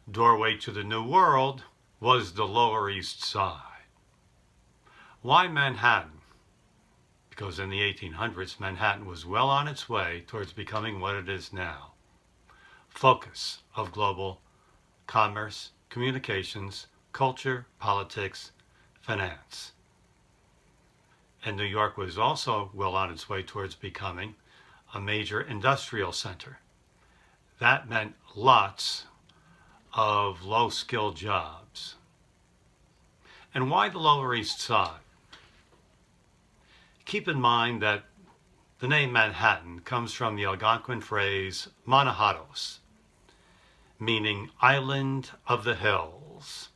doorway to the New World was the Lower East Side. Why Manhattan? Because in the 1800s, Manhattan was well on its way towards becoming what it is now. Focus of global commerce, communications, culture, politics, finance. And New York was also well on its way towards becoming a major industrial center. That meant lots of low-skilled jobs. And why the Lower East Side? Keep in mind that the name Manhattan comes from the Algonquin phrase Manahatos, meaning island of the hills.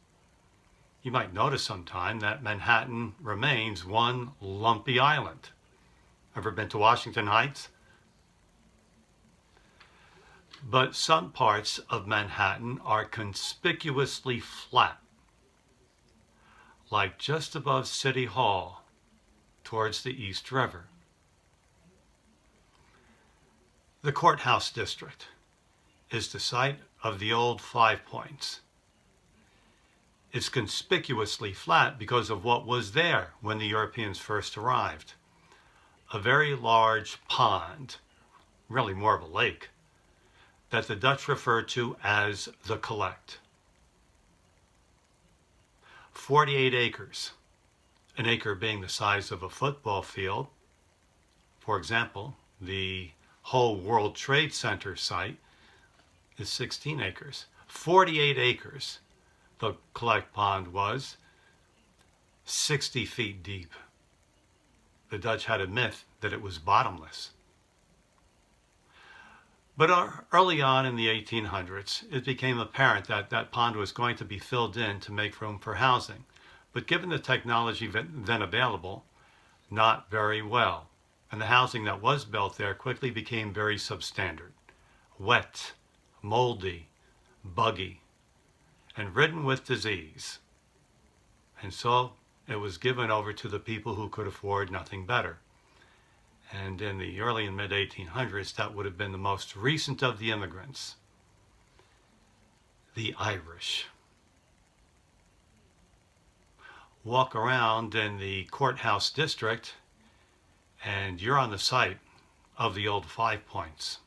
You might notice sometime that Manhattan remains one lumpy island. Ever been to Washington Heights? But some parts of Manhattan are conspicuously flat, like just above City Hall towards the East River. The Courthouse District is the site of the old Five Points. It's conspicuously flat because of what was there when the Europeans first arrived. A very large pond, really more of a lake, that the Dutch referred to as the Collect. 48 acres, an acre being the size of a football field. For example, the whole World Trade Center site is 16 acres. 48 acres, the Collect Pond was, 60 feet deep. The Dutch had a myth that it was bottomless. But early on in the 1800s, it became apparent that that pond was going to be filled in to make room for housing. But given the technology then available, not very well. And the housing that was built there quickly became very substandard, wet, moldy, buggy, and ridden with disease. And so it was given over to the people who could afford nothing better. And in the early and mid-1800s, that would have been the most recent of the immigrants, the Irish. Walk around in the Courthouse District, and you're on the site of the old Five Points.